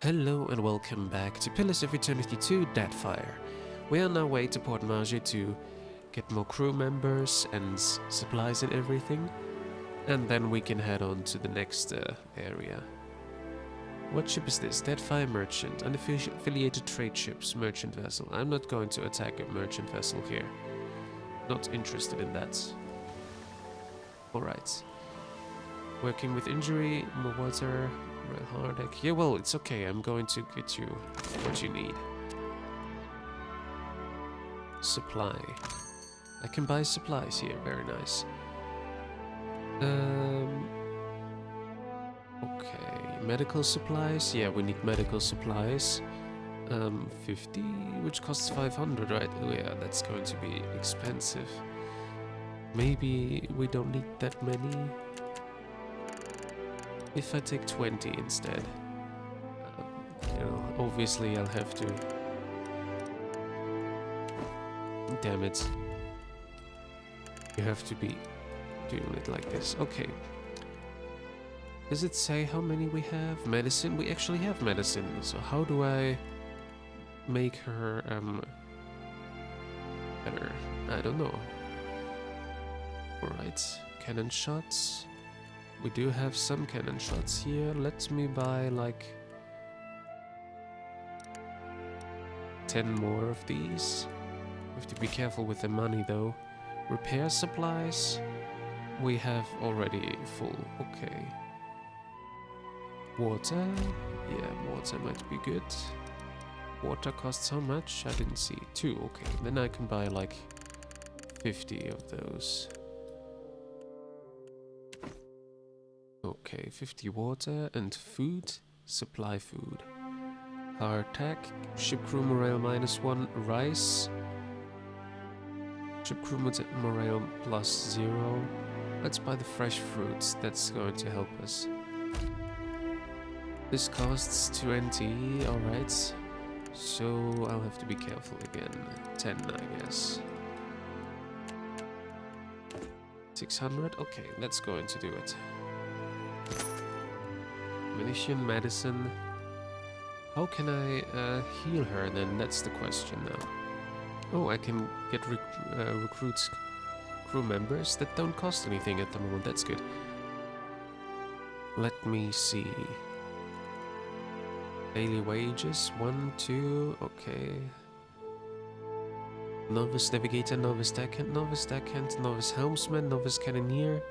Hello and welcome back to Pillars of Eternity 2 Deadfire. We are on our way to Port Marge to get more crew members and supplies and everything, and then we can head on to the next area. What ship is this? Deadfire Merchant, unaffiliated trade ships, merchant vessel. I'm not going to attack a merchant vessel here. Not interested in that. Alright. Working with injury, more water, real heartache. Yeah, well, it's okay. I'm going to get you what you need. Supply. I can buy supplies here. Very nice. Okay. Medical supplies. Yeah, we need medical supplies. 50, which costs 500, right? Oh yeah, that's going to be expensive. Maybe we don't need that many. If I take 20 instead, obviously I'll have to. Damn it. You have to be doing it like this. Okay. Does it say how many we have? Medicine? We actually have medicine. So how do I make her better? I don't know. Alright. Cannon shots. We do have some cannon shots here. Let me buy like 10 more of these. We have to be careful with the money though. Repair supplies. We have already full. Okay. Water. Yeah, water might be good. Water costs how much? I didn't see. 2. Okay. Then I can buy like 50 of those. Okay, 50 water and food. Supply food. Heart attack. Ship crew morale -1. Rice. Ship crew morale +0. Let's buy the fresh fruits. That's going to help us. This costs 20. Alright. So I'll have to be careful again. 10, I guess. 600. Okay, that's going to do it. Munition, medicine. How can I heal her then? That's the question now. Oh, I can get recruits crew members that don't cost anything at the moment. That's good. Let me see. Daily wages, 1, 2, okay. Novice navigator, novice deckhand, novice helmsman, novice cannoneer,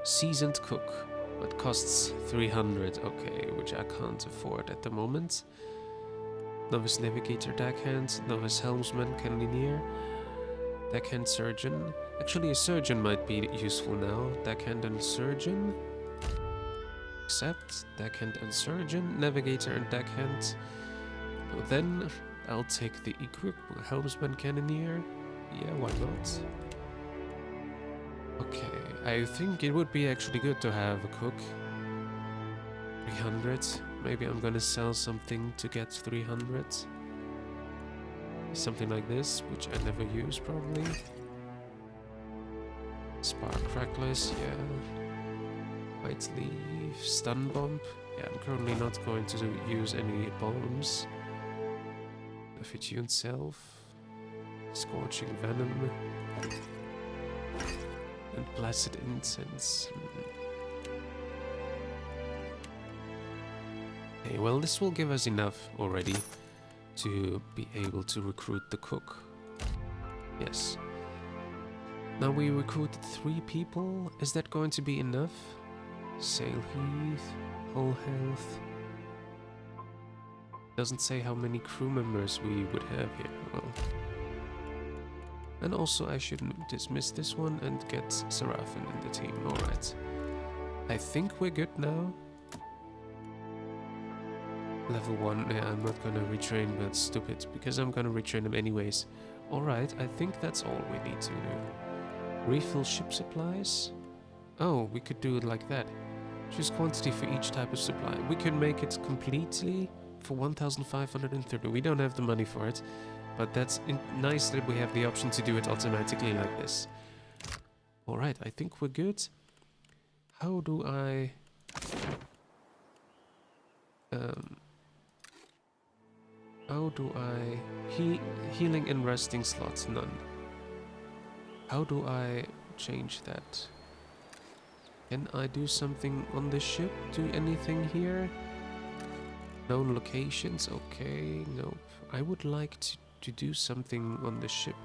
seasoned cook. It costs 300, okay, which I can't afford at the moment. Novice navigator, deckhand, novice helmsman, cannoneer, deckhand surgeon. Actually, a surgeon might be useful now. Deckhand and surgeon. Accept. Deckhand and surgeon, navigator and deckhand. Then I'll take the equip, helmsman, cannoneer. Yeah, why not? Okay, I think it would be actually good to have a cook. 300. Maybe I'm gonna sell something to get 300. Something like this, which I never use probably. Spark crackless, yeah. White leaf, stun bomb. Yeah, I'm currently not going to use any bombs. Affitune self. Scorching venom. And blessed incense. Okay, well, this will give us enough already to be able to recruit the cook. Yes. Now we recruited 3 people. Is that going to be enough? Sail heath, whole health. Doesn't say how many crew members we would have here. Well. And also I should dismiss this one and get Seraphin in the team. Alright. I think we're good now. Level 1, yeah, I'm not gonna retrain, but that's stupid, because I'm gonna retrain them anyways. Alright, I think that's all we need to do. Refill ship supplies? Oh, we could do it like that. Choose quantity for each type of supply. We can make it completely for 1,530. We don't have the money for it, but that's nice that we have the option to do it automatically like this. Alright, I think we're good. How do I... How do I... healing and resting slots, none. How do I change that? Can I do something on the ship? Do anything here? Known locations, okay, nope. I would like to do something on the ship.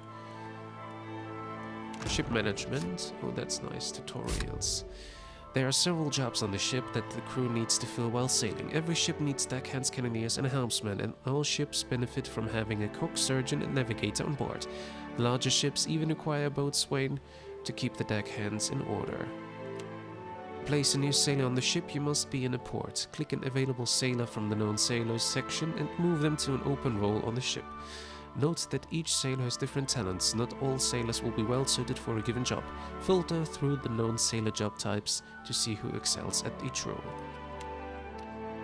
Ship management, oh that's nice, tutorials. There are several jobs on the ship that the crew needs to fill while sailing. Every ship needs deckhands, cannoneers and a helmsman, and all ships benefit from having a cook, surgeon and navigator on board. Larger ships even require a boatswain to keep the deckhands in order. To place a new sailor on the ship, you must be in a port. Click an available sailor from the known sailors section and move them to an open role on the ship. Note that each sailor has different talents. Not all sailors will be well suited for a given job. Filter through the known sailor job types to see who excels at each role.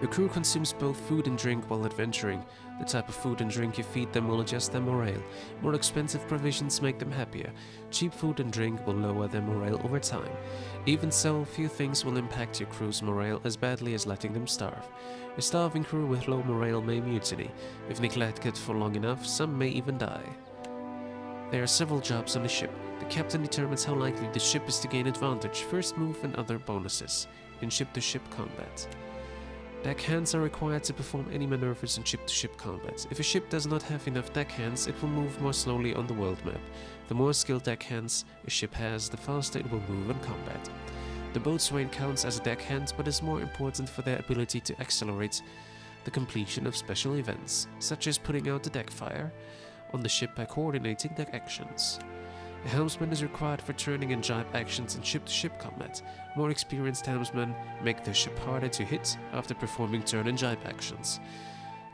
Your crew consumes both food and drink while adventuring. The type of food and drink you feed them will adjust their morale. More expensive provisions make them happier. Cheap food and drink will lower their morale over time. Even so, few things will impact your crew's morale as badly as letting them starve. A starving crew with low morale may mutiny. If neglected for long enough, some may even die. There are several jobs on the ship. The captain determines how likely the ship is to gain advantage, first move and other bonuses in ship-to-ship combat. Deckhands are required to perform any maneuvers in ship-to-ship combat. If a ship does not have enough deckhands, it will move more slowly on the world map. The more skilled deckhands a ship has, the faster it will move in combat. The boatswain counts as a deckhand, but is more important for their ability to accelerate the completion of special events, such as putting out the deckfire on the ship by coordinating deck actions. A helmsman is required for turning and jibe actions in ship-to-ship combat. More experienced helmsmen make their ship harder to hit after performing turn and jibe actions.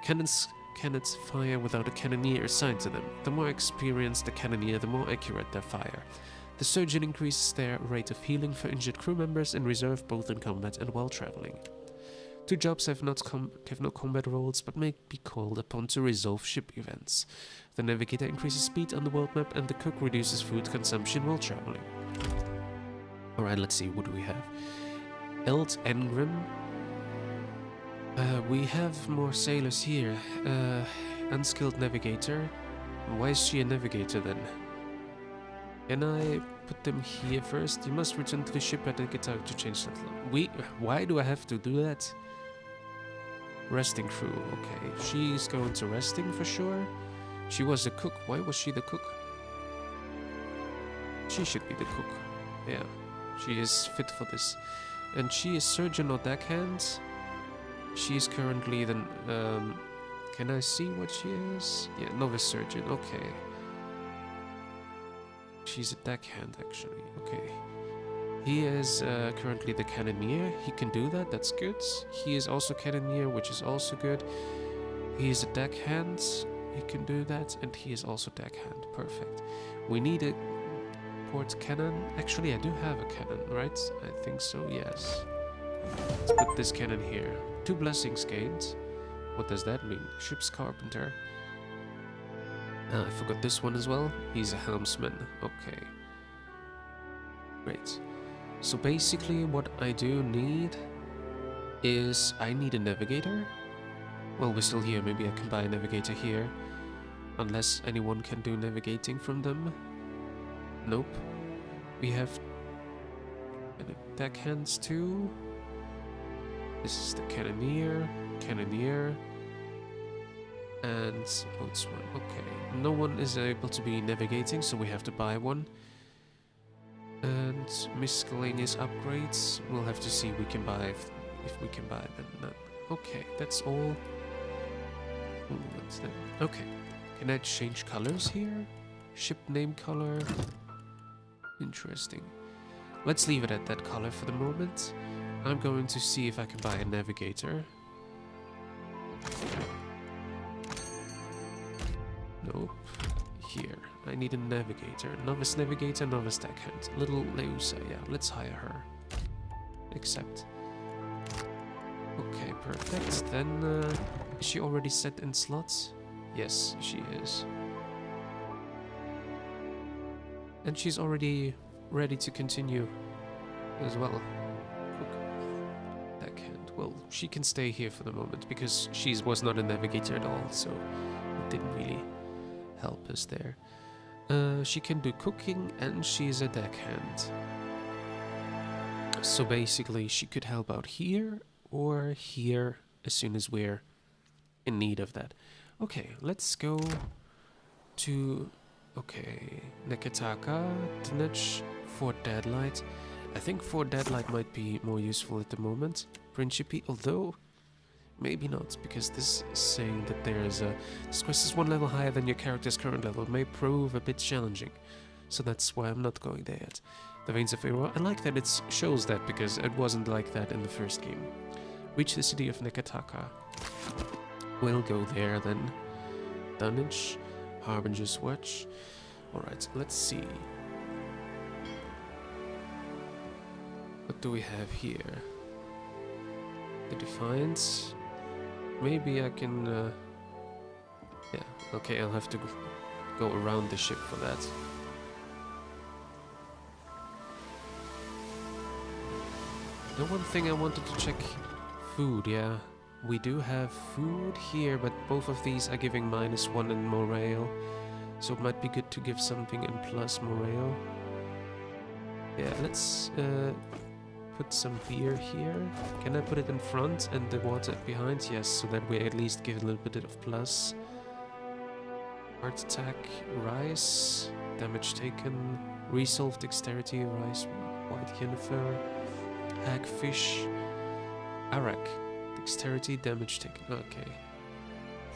Cannons cannot fire without a cannoneer assigned to them. The more experienced the cannoneer, the more accurate their fire. The surgeon increases their rate of healing for injured crew members in reserve both in combat and while traveling. Two jobs have no combat roles but may be called upon to resolve ship events. The navigator increases speed on the world map and the cook reduces food consumption while traveling. Alright, let's see, what do we have? Eld Engrim. We have more sailors here. Unskilled navigator. Why is she a navigator then? Can I put them here first? You must return to the ship at the guitar to change that. Why do I have to do that? Resting crew, okay. She's going to resting for sure. She was a cook. Why was she the cook? She should be the cook. Yeah, she is fit for this. And she is surgeon or deckhand. She is currently the... can I see what she is? Yeah, novice surgeon, okay. She's a deckhand actually, okay. He is currently the cannoneer. He can do that, that's good. He is also cannoneer, which is also good. He is a deckhand. He can do that, and he is also deckhand. Perfect. We need a port cannon. Actually, I do have a cannon, right? I think so, yes. Let's put this cannon here. 2 blessings gained. What does that mean? Ship's carpenter. I forgot this one as well. He's a helmsman. Okay. Great. So basically what I do need is I need a navigator. Well, we're still here. Maybe I can buy a navigator here. Unless anyone can do navigating from them. Nope. We have deckhands too. This is the cannoneer, and boatswain. Okay. No one is able to be navigating, so we have to buy one. And miscellaneous upgrades. We'll have to see if we can buy if we can buy them. No. Okay, that's all. Ooh, what's that? Okay. Can I change colors here? Ship name color. Interesting. Let's leave it at that color for the moment. I'm going to see if I can buy a navigator. Nope. Here. I need a navigator. Novice navigator, novice deckhand. Little Leusa, yeah, let's hire her. Accept. Okay, perfect. Then, is she already set in slots? Yes, she is. And she's already ready to continue as well. Cook. Deckhand. Well, she can stay here for the moment because she was not a navigator at all, so didn't really help us there. She can do cooking and she's a deckhand. So basically she could help out here or here as soon as we're in need of that. Okay, let's go to... Okay, Nekataka, Tnech, Fort Deadlight. I think Fort Deadlight might be more useful at the moment. Principe, although maybe not, because this is saying that this quest is one level higher than your character's current level. It may prove a bit challenging, so that's why I'm not going there yet. The Veins of Huaro, I like that it shows that, because it wasn't like that in the first game. Reach the city of Nekataka. We'll go there then. Dunnage, Harbinger's Watch. Alright, let's see. What do we have here? The Defiance. Maybe I can... yeah, okay, I'll have to go around the ship for that. The one thing I wanted to check... Food, yeah. We do have food here, but both of these are giving -1 in morale. So it might be good to give something in plus morale. Yeah, let's put some beer here. Can I put it in front and the water behind? Yes, so that we at least give a little bit of plus. Heart attack, rice, damage taken, resolve dexterity, rice, white jennifer, hagfish, arak, dexterity, damage taken. Okay.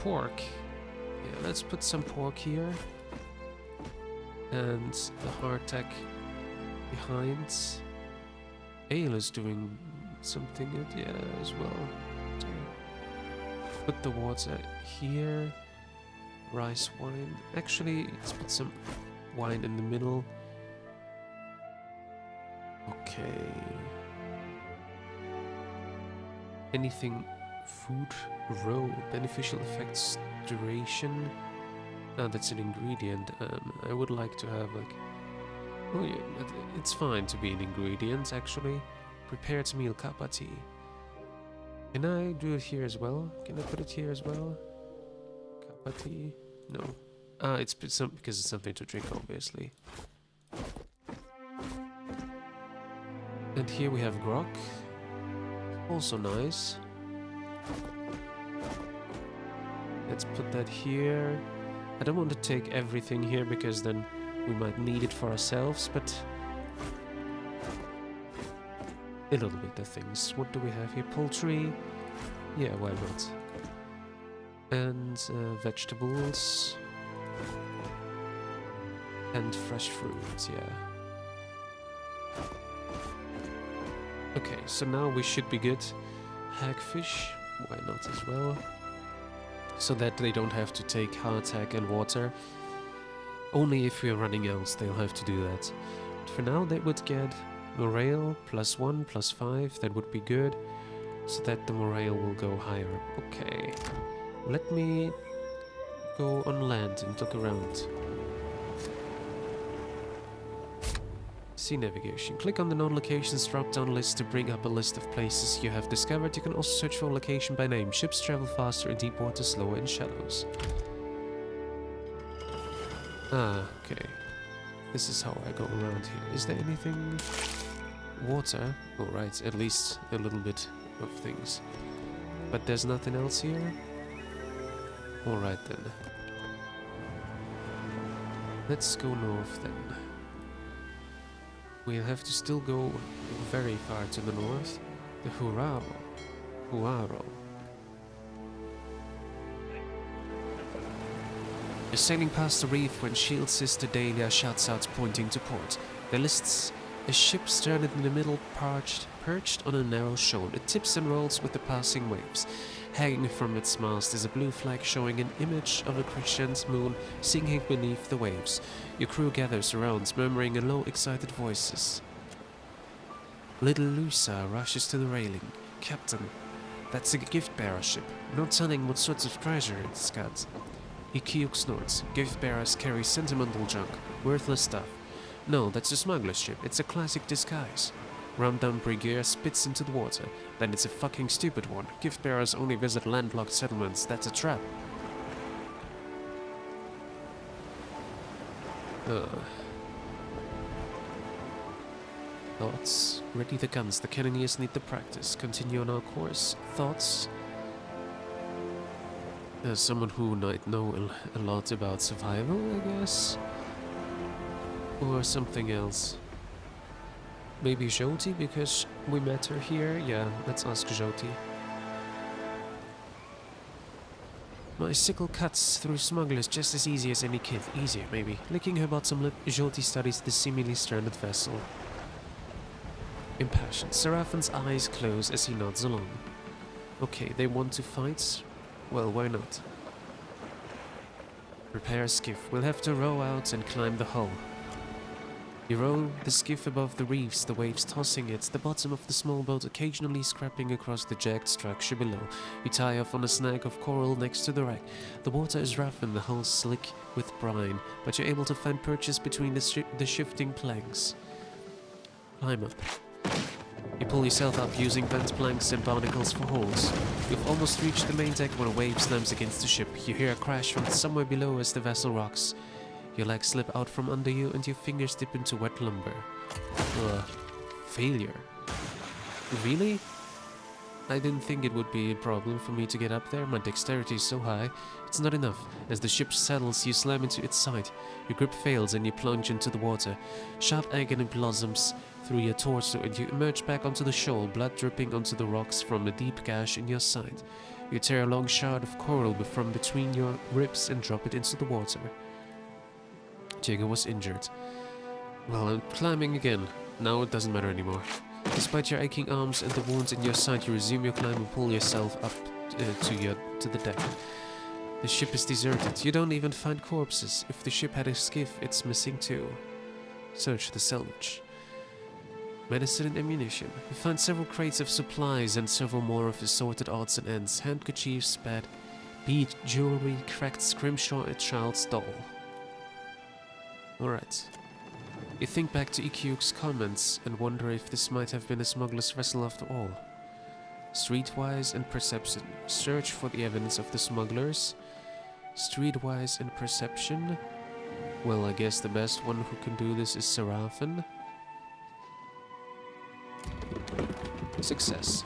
Pork. Yeah, let's put some pork here. And the heart attack behind. Ale is doing something good, yeah, as well. So put the water here. Rice, wine. Actually, let's put some wine in the middle. Okay. Anything food row beneficial effects duration. Ah, that's an ingredient. I would like to have like... Oh yeah, it's fine to be an ingredient actually. Prepared meal kappa tea. Can I do it here as well? Can I put it here as well? Kappa tea? No. Ah, it's because it's something to drink, obviously. And here we have grog. Also nice. Let's put that here. I don't want to take everything here because then we might need it for ourselves, but a little bit of things. What do we have here? Poultry? Yeah, why not? And vegetables. And fresh fruit, yeah. Okay, so now we should be good. Hagfish, why not as well? So that they don't have to take hardtack and water. Only if we're running out, they'll have to do that. But for now, they would get morale +1, +5, that would be good. So that the morale will go higher. Okay, let me go on land and look around. See navigation. Click on the known locations drop-down list to bring up a list of places you have discovered. You can also search for a location by name. Ships travel faster in deep water, slower in shallows. Ah, okay. This is how I go around here. Is there anything? Water? Alright, at least a little bit of things. But there's nothing else here? Alright then. Let's go north then. We'll have to still go very far to the north. The Huaro. You're sailing past the reef when Shield's sister Dahlia shouts out, pointing to port. There lists a ship stranded in the middle, perched on a narrow shoal. It tips and rolls with the passing waves. Hanging from its mast is a blue flag showing an image of a crescent moon sinking beneath the waves. Your crew gathers around, murmuring in low, excited voices. Little Lusa rushes to the railing. Captain, that's a gift-bearer ship. No telling what sorts of treasure it's got. Ikiuk snorts. Gift-bearers carry sentimental junk, worthless stuff. No, that's a smuggler's ship. It's a classic disguise. Rundown brigadier spits into the water. Then it's a fucking stupid one. Gift-bearers only visit landlocked settlements. That's a trap. Uh, Thoughts? Ready the guns. The cannoneers need the practice. Continue on our course. Thoughts? As someone who might know a lot about survival, I guess? Or something else. Maybe Jyoti, because we met her here? Yeah, let's ask Jyoti. My sickle cuts through smugglers just as easy as any kid. Easier, maybe. Licking her bottom lip, Jyoti studies the seemingly stranded vessel. Impassioned, Seraphin's eyes close as he nods along. Okay, they want to fight? Well, why not? Prepare a skiff. We'll have to row out and climb the hull. You row the skiff above the reefs, the waves tossing it, the bottom of the small boat occasionally scraping across the jagged structure below. You tie off on a snag of coral next to the wreck. The water is rough and the hull slick with brine, but you're able to find purchase between the shifting planks. Climb up. You pull yourself up using bent planks and barnacles for holes. You've almost reached the main deck when a wave slams against the ship. You hear a crash from somewhere below as the vessel rocks. Your legs slip out from under you and your fingers dip into wet lumber. Failure. Really? I didn't think it would be a problem for me to get up there. My dexterity is so high. It's not enough. As the ship settles, you slam into its side. Your grip fails and you plunge into the water. Sharp agony blossoms through your torso and you emerge back onto the shoal, blood dripping onto the rocks from a deep gash in your side. You tear a long shard of coral from between your ribs and drop it into the water. Jaeger was injured. Well, I'm climbing again. Now it doesn't matter anymore. Despite your aching arms and the wounds in your side, you resume your climb and pull yourself up to the deck. The ship is deserted. You don't even find corpses. If the ship had a skiff, it's missing too. Search the salvage. Medicine and ammunition. You find several crates of supplies and several more of assorted odds and ends. Handkerchiefs, bead jewelry, cracked scrimshaw, a child's doll. Alright. You think back to Ikyuk's comments and wonder if this might have been a smuggler's vessel after all. Streetwise and perception. Search for the evidence of the smugglers. Streetwise and perception. Well, I guess the best one who can do this is Seraphin. Success.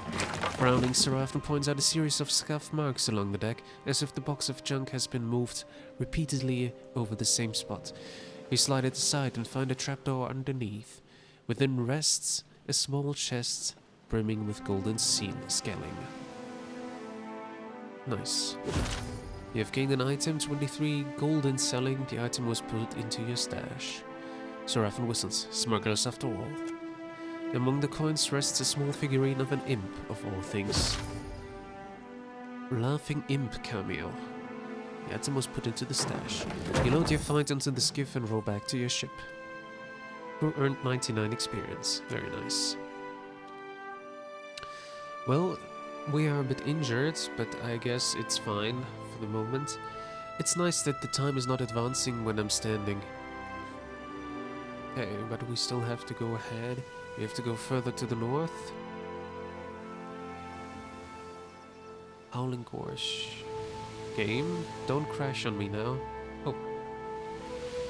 Frowning, Seraphin points out a series of scuff marks along the deck, as if the box of junk has been moved repeatedly over the same spot. You slide it aside and find a trapdoor underneath. Within rests a small chest brimming with golden scaling. Nice. You have gained an item, 23 golden selling. The item was put into your stash. Seraphin whistles. Smugglers after all. Among the coins rests a small figurine of an imp, of all things. Laughing imp cameo. The item was put into the stash. You load your find onto the skiff and row back to your ship. Who earned 99 experience. Very nice. Well, we are a bit injured, but I guess it's fine for the moment. It's nice that the time is not advancing when I'm standing. Okay, but we still have to go ahead. We have to go further to the north. Howling Gorge. Game, don't crash on me now. Oh.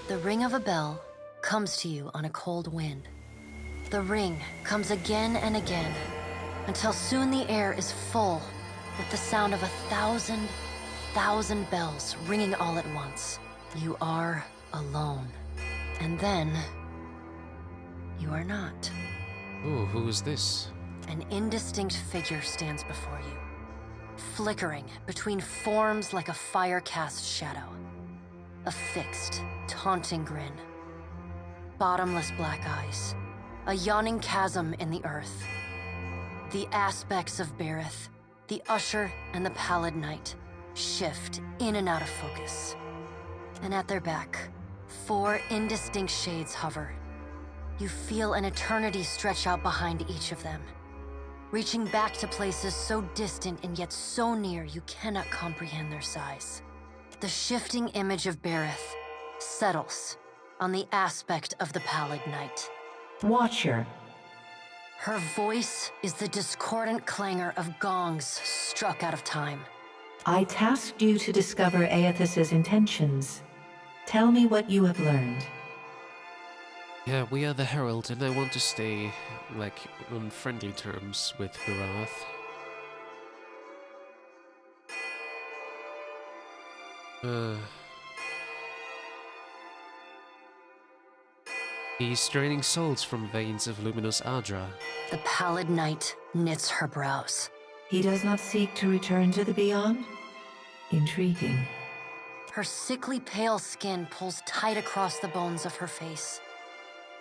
The ring of a bell comes to you on a cold wind. The ring comes again and again, until soon the air is full with the sound of 1,000,000 bells ringing all at once. You are alone. And then, you are not. Oh, who is this? An indistinct figure stands before you, flickering between forms like a fire-cast shadow. A fixed, taunting grin. Bottomless black eyes. A yawning chasm in the earth. The aspects of Berith, the Usher and the Pallid Knight, shift in and out of focus. And at their back, 4 indistinct shades hover. You feel an eternity stretch out behind each of them, reaching back to places so distant and yet so near you cannot comprehend their size. The shifting image of Berith settles on the aspect of the Pallid Knight. Watcher. Her voice is the discordant clangor of gongs struck out of time. I tasked you to discover Aethys's intentions. Tell me what you have learned. Yeah, we are the Herald, and I want to stay, like, on friendly terms with Marath. He's draining souls from veins of luminous Adra. The pallid knight knits her brows. He does not seek to return to the beyond? Intriguing. Her sickly pale skin pulls tight across the bones of her face,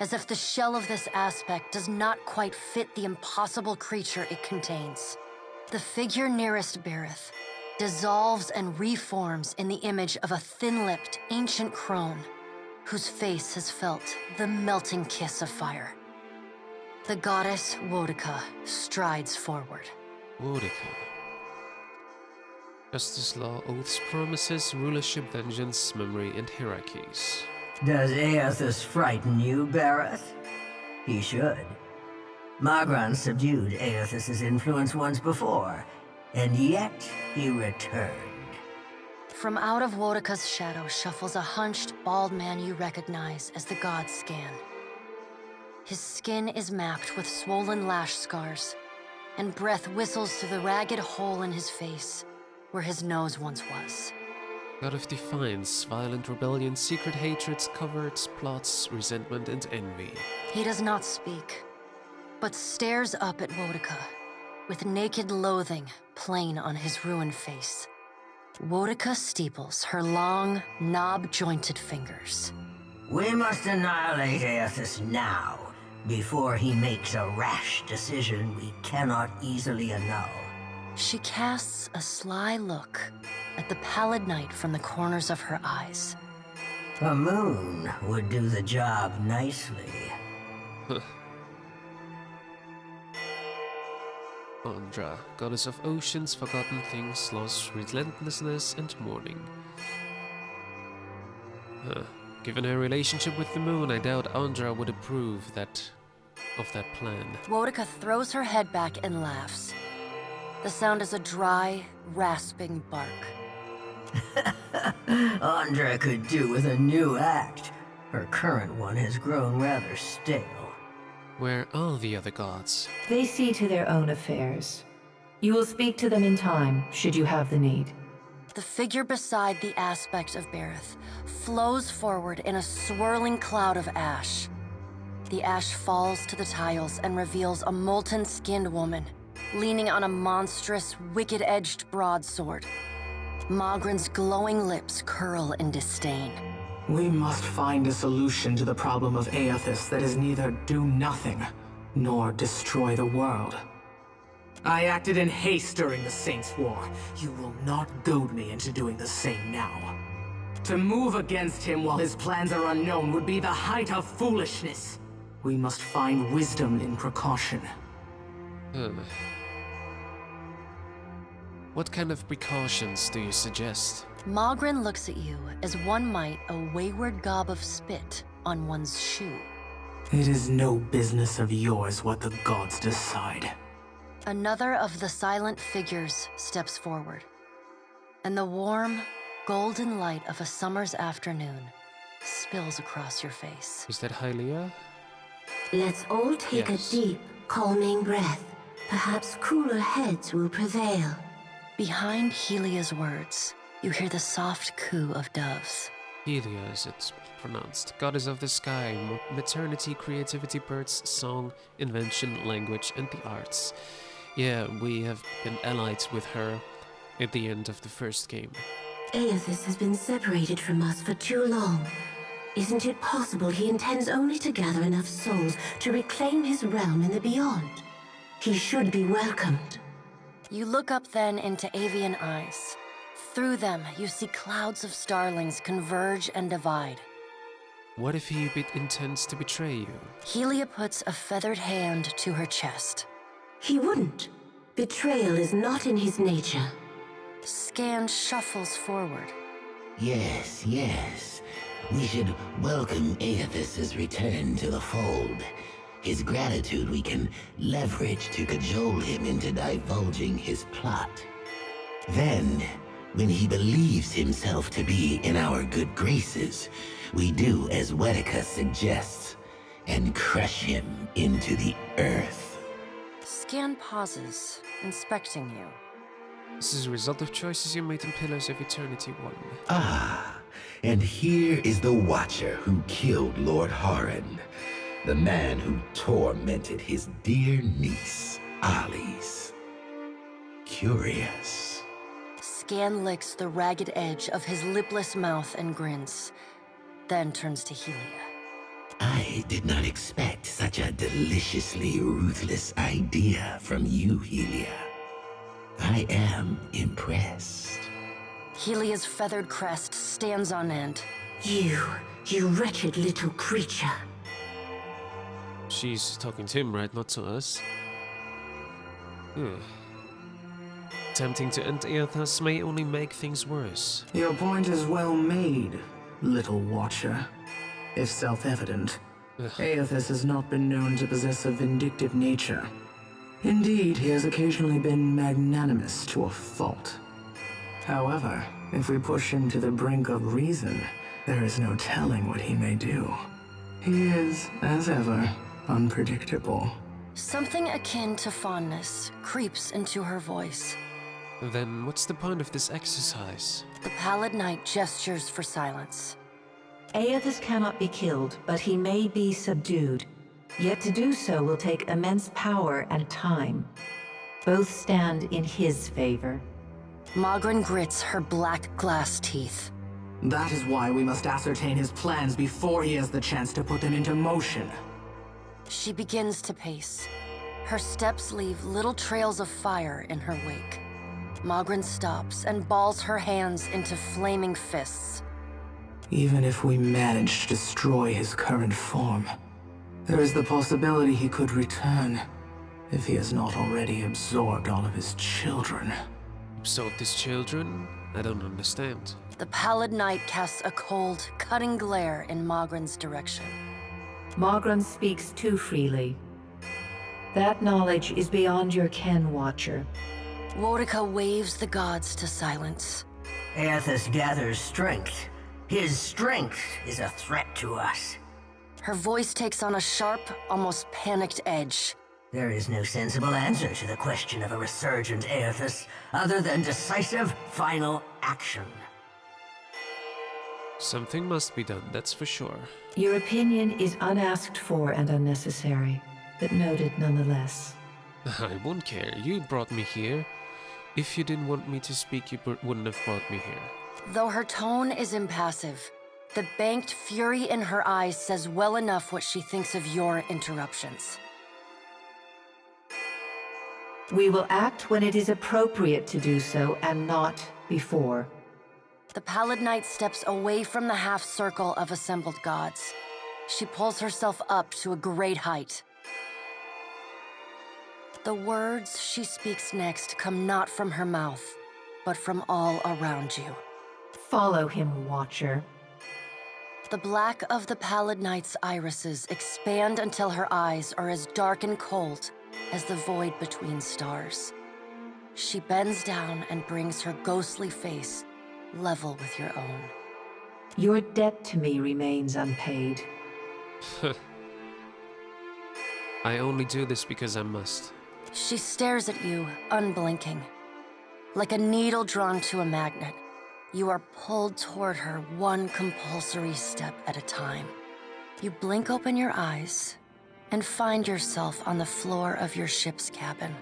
as if the shell of this aspect does not quite fit the impossible creature it contains. The figure nearest Berith dissolves and reforms in the image of a thin-lipped, ancient crone whose face has felt the melting kiss of fire. The goddess Wodika strides forward. Wodika. Justice, law, oaths, promises, rulership, vengeance, memory, and hierarchies. Does Aethys frighten you, Berith? He should. Magran subdued Aethys' influence once before, and yet he returned. From out of Wodika's shadow shuffles a hunched, bald man you recognize as the god Scan. His skin is mapped with swollen lash scars, and breath whistles through the ragged hole in his face, where his nose once was. God of defiance, violent rebellion, secret hatreds, coverts, plots, resentment, and envy. He does not speak, but stares up at Wodika, with naked loathing plain on his ruined face. Wodika steeples her long, knob-jointed fingers. We must annihilate Aethys now, before he makes a rash decision we cannot easily annul. She casts a sly look at the pallid knight from the corners of her eyes. A moon would do the job nicely. Andra, goddess of oceans, forgotten things, loss, relentlessness, and mourning. Given her relationship with the moon, I doubt Andra would approve of that plan. Wodika throws her head back and laughs. The sound is a dry, rasping bark. Andra could do with a new act. Her current one has grown rather stale. Where are the other gods? They see to their own affairs. You will speak to them in time, should you have the need. The figure beside the aspect of Berith flows forward in a swirling cloud of ash. The ash falls to the tiles and reveals a molten-skinned woman, leaning on a monstrous, wicked-edged broadsword. Magran's glowing lips curl in disdain. We must find a solution to the problem of Aethys that is neither do nothing, nor destroy the world. I acted in haste during the Saints' War. You will not goad me into doing the same now. To move against him while his plans are unknown would be the height of foolishness. We must find wisdom in precaution. What kind of precautions do you suggest? Magran looks at you as one might a wayward gob of spit on one's shoe. It is no business of yours what the gods decide. Another of the silent figures steps forward, and the warm, golden light of a summer's afternoon spills across your face. Is that Hylia? Let's all take Yes. a deep, calming breath. Perhaps cooler heads will prevail. Behind Helia's words, you hear the soft coo of doves. Helia, is it pronounced? Goddess of the sky, maternity, creativity, birds, song, invention, language, and the arts. Yeah, we have been allied with her at the end of the first game. Aethys has been separated from us for too long. Isn't it possible he intends only to gather enough souls to reclaim his realm in the beyond? He should be welcomed. You look up then into avian eyes. Through them, you see clouds of starlings converge and divide. What if he intends to betray you? Helia puts a feathered hand to her chest. He wouldn't. Betrayal is not in his nature. Scan shuffles forward. Yes, yes. We should welcome Aethys' return to the fold. His gratitude we can leverage to cajole him into divulging his plot. Then, when he believes himself to be in our good graces, we do as Wodika suggests. and crush him into the earth. Scan pauses, inspecting you. This is a result of choices you made in Pillars of Eternity 1. Ah, and here is the Watcher who killed Lord Haran, the man who tormented his dear niece, Alice. Curious. Scan licks the ragged edge of his lipless mouth and grins, then turns to Helia. I did not expect such a deliciously ruthless idea from you, Helia. I am impressed. Helia's feathered crest stands on end. You wretched little creature. She's talking to him, right? Not to us. Attempting to end Eothas may only make things worse. Your point is well made, little Watcher. If self-evident, Eothas has not been known to possess a vindictive nature. Indeed, he has occasionally been magnanimous to a fault. However, if we push him to the brink of reason, there is no telling what he may do. He is, as ever, unpredictable. Something akin to fondness creeps into her voice. Then what's the point of this exercise? The Pallid Knight gestures for silence. Aethys cannot be killed, but he may be subdued. Yet to do so will take immense power and time. Both stand in his favor. Magran grits her black glass teeth. That is why we must ascertain his plans before he has the chance to put them into motion. She begins to pace. Her steps leave little trails of fire in her wake. Magran stops and balls her hands into flaming fists. Even if we manage to destroy his current form, there is the possibility he could return, if he has not already absorbed all of his children. Absorbed his children? I don't understand. The Pallid Knight casts a cold, cutting glare in Magran's direction. Magran speaks too freely. That knowledge is beyond your ken, Watcher. Wodica waves the gods to silence. Aethys gathers strength. His strength is a threat to us. Her voice takes on a sharp, almost panicked edge. There is no sensible answer to the question of a resurgent Aethys other than decisive, final action. Something must be done, that's for sure. Your opinion is unasked for and unnecessary, but noted nonetheless. I won't care. You brought me here. If you didn't want me to speak, you wouldn't have brought me here. Though her tone is impassive, the banked fury in her eyes says well enough what she thinks of your interruptions. We will act when it is appropriate to do so, and not before. The Pallid Knight steps away from the half-circle of assembled gods. She pulls herself up to a great height. The words she speaks next come not from her mouth, but from all around you. Follow him, Watcher. The black of the Pallid Knight's irises expand until her eyes are as dark and cold as the void between stars. She bends down and brings her ghostly face level with your own. Your debt to me remains unpaid. I only do this because I must. She stares at you, unblinking. Like a needle drawn to a magnet, you are pulled toward her one compulsory step at a time. You blink open your eyes and find yourself on the floor of your ship's cabin,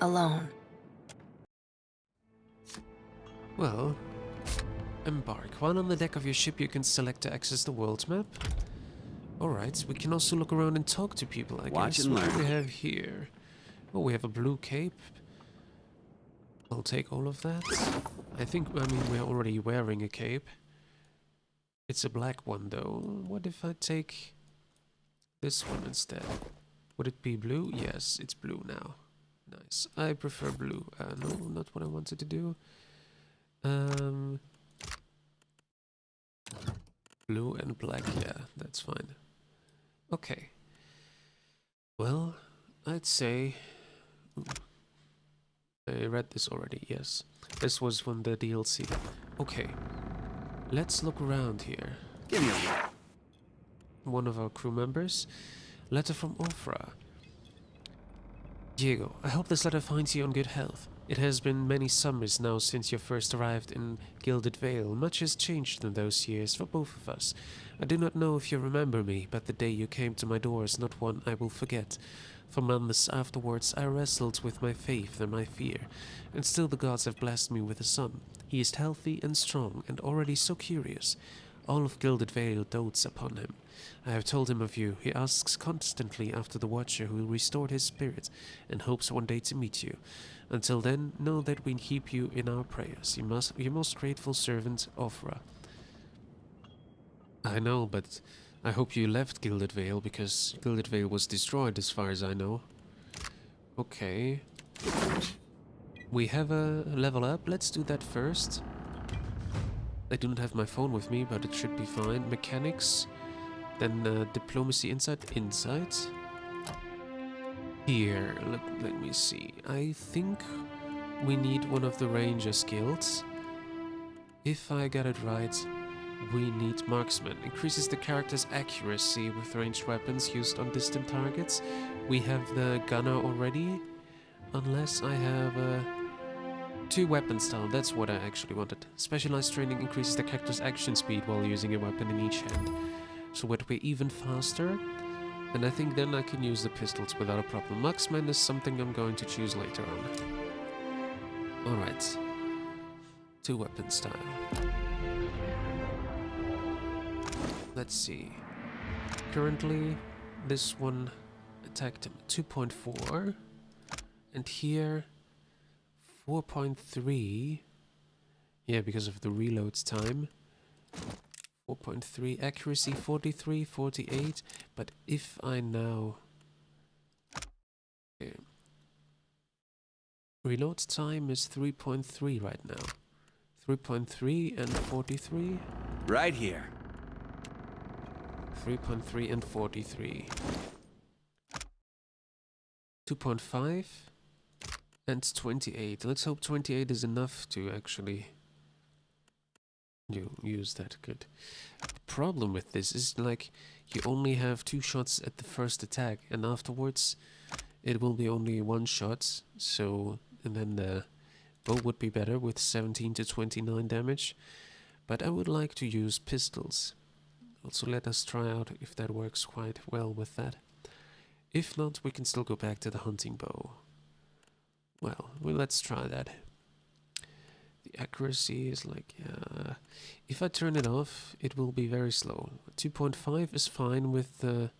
alone. Well, embark. While on the deck of your ship, you can select to access the world map. Alright, we can also look around and talk to people, I Watch guess. and What do learn. we have here? Oh, we have a blue cape. I'll take all of that. I mean, we're already wearing a cape. It's a black one, though. What if I take this one instead? Would it be blue? Yes, it's blue now. Nice. I prefer blue. No, not what I wanted to do. Blue and black, yeah, that's fine. Okay. Well, I'd say... I read this already, yes. This was from the DLC. Okay. Let's look around here. Give me a look. one of our crew members. Letter from Ofra. Diego, I hope this letter finds you in good health. It has been many summers now since you first arrived in Gilded Vale. Much has changed in those years for both of us. I do not know if you remember me, but the day you came to my door is not one I will forget. For months afterwards I wrestled with my faith and my fear, and still the gods have blessed me with a son. He is healthy and strong, and already so curious. All of Gilded Vale dotes upon him. I have told him of you. He asks constantly after the Watcher who restored his spirit, and hopes one day to meet you. Until then, know that we keep you in our prayers. Your most grateful servant, Ofra. I know, but I hope you left Gilded Vale, because Gilded Vale was destroyed as far as I know. Okay. We have a level up. Let's do that first. I do not have my phone with me, but it should be fine. Mechanics. Then diplomacy, insight. Here, let me see. I think we need one of the ranger skills. If I got it right, we need marksman. Increases the character's accuracy with ranged weapons used on distant targets. We have the gunner already. Unless I have 2 weapon style, that's what I actually wanted. Specialized training increases the character's action speed while using a weapon in each hand. So would be even faster, and I think then I can use the pistols without a problem. Marksman is something I'm going to choose later on. Alright. 2 weapon style. Let's see. Currently, this one attacked him 2.4, and here 4.3. Yeah, because of the reload time. 4.3, accuracy 43, 48, but if I now... Okay. Reload time is 3.3 right now. 3.3 and 43. Right here. 3.3 and 43. 2.5 and 28. Let's hope 28 is enough to actually... You use that, good. The problem with this is, like, you only have 2 shots at the first attack, and afterwards it will be only 1 shot, so, and then the bow would be better with 17 to 29 damage, but I would like to use pistols. Also let us try out if that works quite well with that. If not, we can still go back to the hunting bow. Well, let's try that. The accuracy is like, if I turn it off, it will be very slow. 2.5 is fine with the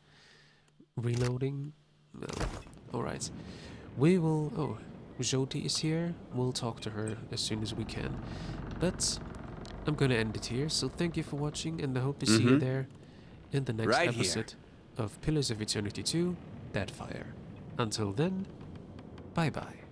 reloading. No. Alright. We will... Oh, Jyoti is here. We'll talk to her as soon as we can. But I'm gonna end it here, so thank you for watching, and I hope to see you there in the next episode of Pillars of Eternity 2, Deadfire. Until then, bye-bye.